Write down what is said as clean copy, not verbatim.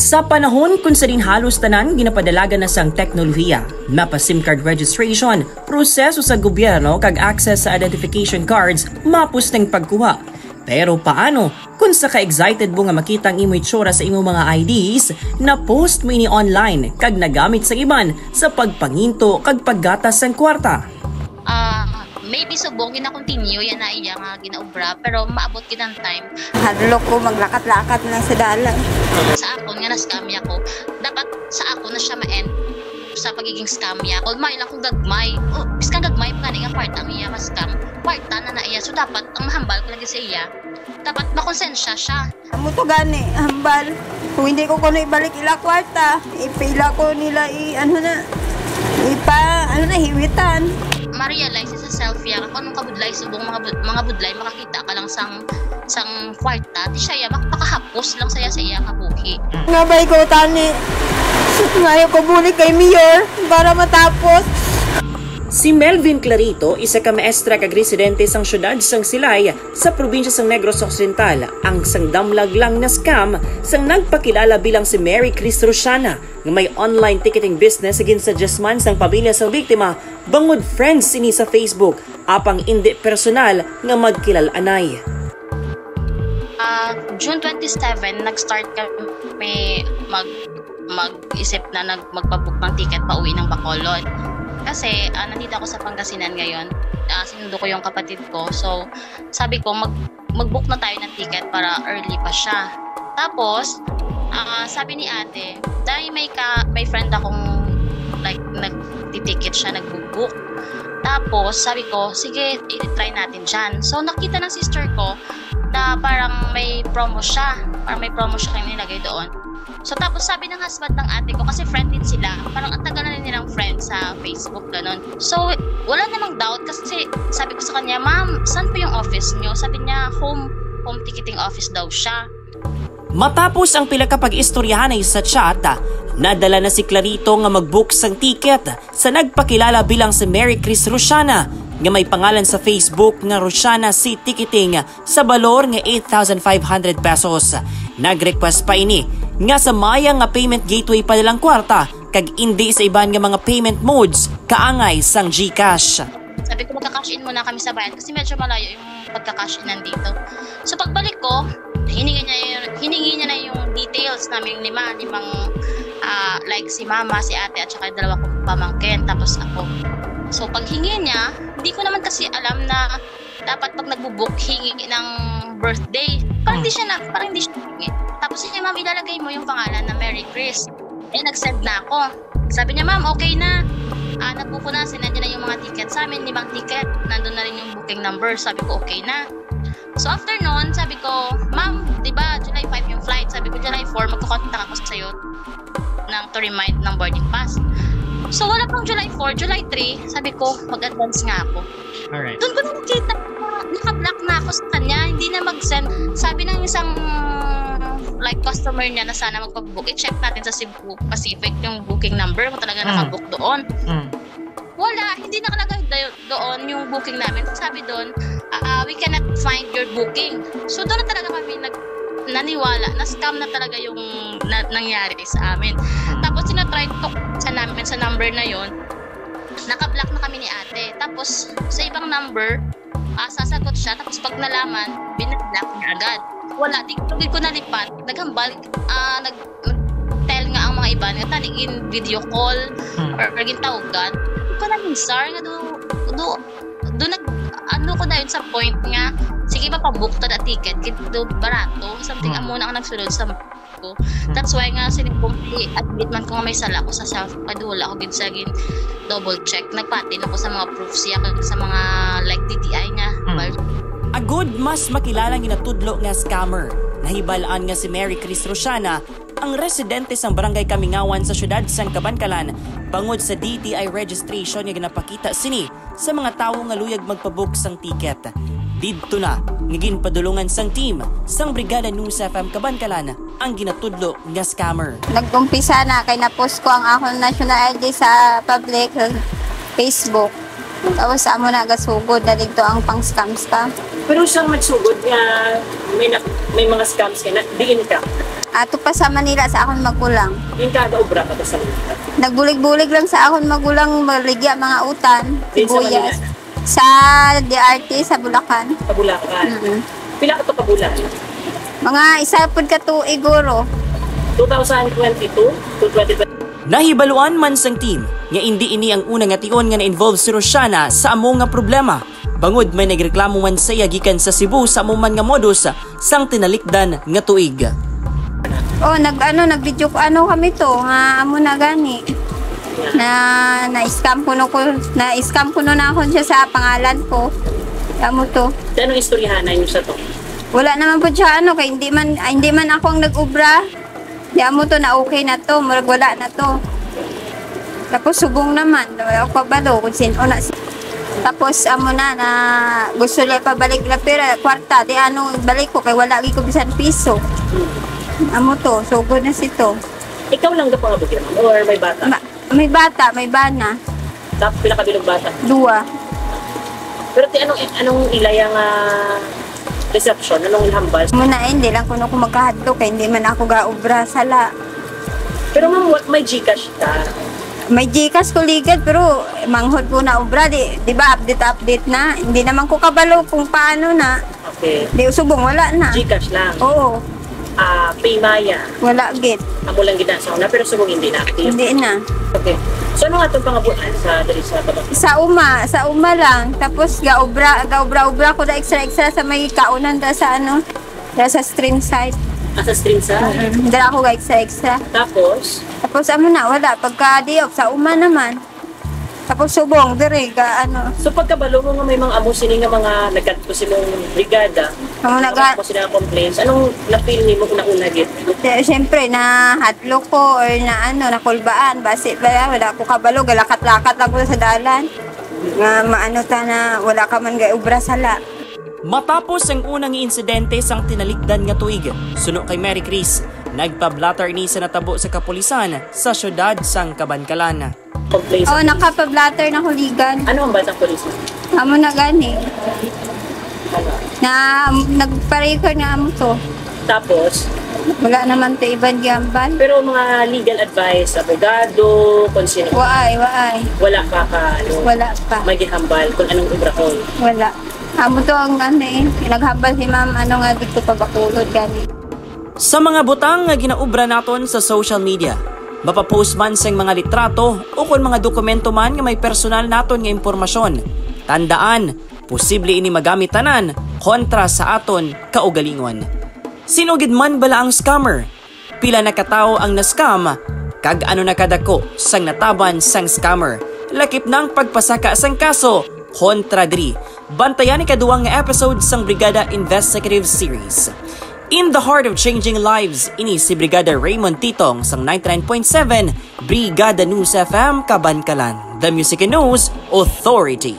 Sa panahon kung sa din halos tanan ginapadalaga na sang teknolohiya, mapa SIM card registration, proseso sa gobyerno kag access sa identification cards, mapus ng pagkuha. Pero paano kung sa ka-excited mo nga makita ang imo itsura sa imo mga IDs na post mo ini online kag nagamit sa iban sa pagpanginto kag paggatas sang kwarta? Maybe subong gina-continue yan na iya nga ginaubra pero maabot kinang time. Hadlo ko maglakat-lakat na sa dalan. Sa ako nga na-scam niya ko, dapat sa ako na siya ma-end sa pagiging scam niya. May lang kong gagmay. Bis kang gagmay pa nga kwarta ang iya ma-scam. Kwarta na iya. So dapat ang mahambal ko lagi sa iya. Dapat makonsensya siya. Amo to gani, hambal. Kung hindi ko kuno ibalik ila kwarta, ipila ko nila hiwitan. Ma-realize sa self ya kung anong kabudlay subong mga budlay makakita ka lang sang kwarta di siya makakahapos lang saya sa iya kabuhi. Ngabay ko tani. Ngayon ko bulik kay Mayor para matapos. Si Melvin Clarito, isa ka maestra kag residente sang syudad sang Silay sa probinsya sang Negros Occidental, ang sang damlag lang na scam sang nagpakilala bilang si Mary Chris Rosiana nga may online ticketing business again sa Jesman sang pamilya sang biktima bangod friends ini sa Facebook apang indi personal nga magkilalanay. June 27 nag-start kami mag-isip na magpabook ng ticket pa uwi ng Bacolod. Kasi nandito ako sa Pangasinan ngayon. Sinundo ko yung kapatid ko. So, sabi ko mag-book na tayo ng ticket para early pa siya. Tapos, sabi ni ate, dahil may friend akong like nag-ticket siya, nag-book. Tapos, sabi ko, sige, i-try natin dyan. So, nakita ng sister ko na parang may promo siya. Parang may promo siya kayong nilagay doon. So tapos sabi ng husband ng ate ko, kasi friend din sila, parang ang tagal na nilang friend sa Facebook, ganun. So wala namang doubt kasi sabi ko sa kanya, ma'am, saan po yung office nyo? Sabi niya, home ticketing office daw siya. Matapos ang pila ka pag-istoryahan ay sa chat, nadala na si Clarito nga mag-book sang ticket sa nagpakilala bilang si Mary Chris Rosiana nga may pangalan sa Facebook nga Rosiana Sea Ticketing sa balor nga 8,500 pesos. Nag-request pa ini nga sa maya nga payment gateway pa nilang kwarta kag hindi sa iban nga mga payment modes kaangay sang GCash. Sabi ko magka-cash in muna kami sa bayan kasi medyo malayo yung pagka-cash in nandito. So pagbalik ko, hiningi niya na yung details namin limang like si mama, si ate at saka dalawa kong pamangkin tapos ako. So pag hingi niya, hindi ko naman kasi alam na dapat pag nagbo-book hingi ng birthday. Parang hindi siya hingi. Tapos niya, ma'am, ilalagay mo yung pangalan na Mary Chris. Nag-send na ako. Sabi niya, ma'am, okay na. Nag-book ko na, sinandiyan na yung mga ticket sa amin, 5 ticket. Nandun na rin yung booking number. Sabi ko, okay na. So after noon, sabi ko, ma'am, di ba July 5 yung flight? Sabi ko, July 4, magkakontak ako sa'yo to remind ng boarding pass. So wala pang July 4, July 3, sabi ko, mag-advance nga ako. Alright. Doon ko na nakita, naka-block na ako sa kanya, hindi na mag-send. Sabi ng isang like customer niya na sana magpag-book, i-check natin sa Cebu Pacific yung booking number kung talaga naka-book doon. Wala, hindi nakalagay doon yung booking namin. Sabi doon, we cannot find your booking. So doon na talaga kami naniwala, na-scam na talaga yung nangyari sa amin. Tapos sinatry to sa namin sa number na yon, naka-block na kami ni ate. Tapos sa ibang number, sasagot siya, tapos pag nalaman, binablock niya agad. Wala, di ko nalipat, naghambal, nag-tell nga ang mga iba, nga tanigin video call, or naging tawagan. Hindi ko na minsar, nga do ano ko na yun sa point nga, sige pa pa-book to na ticket, kito barato, something amuna ang nagsulod sa ko. That's why nga admit man ko nga may sala ko sa self, kadula ko gid double check, nagpatin ako sa mga proofs siya, sa mga like DTI nga. Agud mas makilala ginatudlo nga scammer. Nahibalaan nga si Mary Chris Rosiana, ang residente sang barangay Kamingawan sa syudad sang Kabankalan, bangod sa DTI registration nga ginapakita sini sa mga tawo nga luyag magpabook sang ticket. Didto na ngigin padulungan sang team sang Brigada News FM Kabankalan ang ginatudlo nga scammer. Nagkumpisa na kay na-post ko ang akong national ID sa public Facebook. Tapos amo na gasugod na dito ang pang-scam. Pero siyang magsugod nga may mga scams ka na diin ka. ato pa sa Manila sa akong magulang. Yung kada-obra ka sa Manila? Nagbulig-bulig lang sa akong magulang, maligya mga utan, Din sa Manila? sibuyas. Sa DRT, sa Bulacan. Sa Bulacan? Pila ka to ka bulan? Mga isa po ka tuig, guro. 2022 to 2020. Nahibaluan man sang team nga hindi ini ang unang ation nga na-involve si Rosiana sa amo nga problema. Bangod may nagreklamo man sa iya gikan sa Cebu sa amo man nga modus sang tinalikdan nga tuig. Oh, nag-video kami to, nga amo na gani. Na-scam ko na ako siya sa pangalan ko. Amo to. Anong istoryahan niyo sa to? Wala naman po siya kay hindi man ako ang nag-ubra. Di amo to na okay na to, murag wala na to. Tapos subong naman, wala ako pabalo kung sino na. Tapos amo na gusto niya pabalik na pera, kwarta, di balik ko kay wala gi ko bisan piso. Amo to, sugod na sito. Ikaw lang daw pangabugyan or may bata? May bata, may bana. Tapos pila ka bilog bata? 2. Pero anong ilayang reception? Anong hambal? Muna hindi lang kuno ko magkahadlok kay hindi man ako gaobra sala. Pero ma'am, may Gcash ka? May Gcash ko ligad pero manghod ko na obra di ba update na. Hindi naman ko kabalo kung paano na. Okay. Di subong wala na. Gcash lang? Oo. Paymaya? Wala git. Amo lang gina sa una pero subong hindi na active? Hindi na. Okay. So ano nga itong pangabuan sa dali sa tabak? Sa uma lang. Tapos gaobra ko na extra sa may kaunan sa sa stream site. Sa stream site? Dala ko ga extra. Tapos amo na wala pagka diop sa uma naman. Tapos subong dire So pagkabalo mo nga may mga amo sini nga mga nagkadto silang brigada. Ako sila complaints. Anong napil nimo una gid? Siyempre na hadlok ko or na kulbaan base wala ko kabalo galakat-lakat lang ko sa dalan. Nga na wala ka man gay ubra sala. Matapos ang unang insidente sang tinalikdan nga tuig, suno kay Mary Chris, nagpa-blatter ni sa natabo sa kapulisan sa syudad sang Kabankalan. Nakapa-blatter na huligan. Ano ang basang pulis? Amo na gani. Nagpa-record na amo to. Tapos? Wala naman to ibang gambal. Pero mga legal advice, abogado, konsino? Waay. Wala pa Wala pa. May gihambal kung anong ibrahol? Wala. Amo to ang naghambal si ma'am nga dito pabakulod gani. Sa mga butang nga ginaubra naton sa social media, mapapost man sang mga litrato o kung mga dokumento man nga may personal naton nga impormasyon. Tandaan, posible ini magamit tanan kontra sa aton kaugalingon. Sinugid man bala ang scammer? Pila na katao ang na-scam? Kag ano nakadako sang nataban sang scammer? Lakip ng pagpasaka sang kaso kontra diri. Bantayan ni kaduwang nga episode sang Brigada Investigative Series. In the heart of changing lives, ini si Brigada Raymond Titong sang 99.7 Brigada News FM Kabankalan, the Music and News Authority.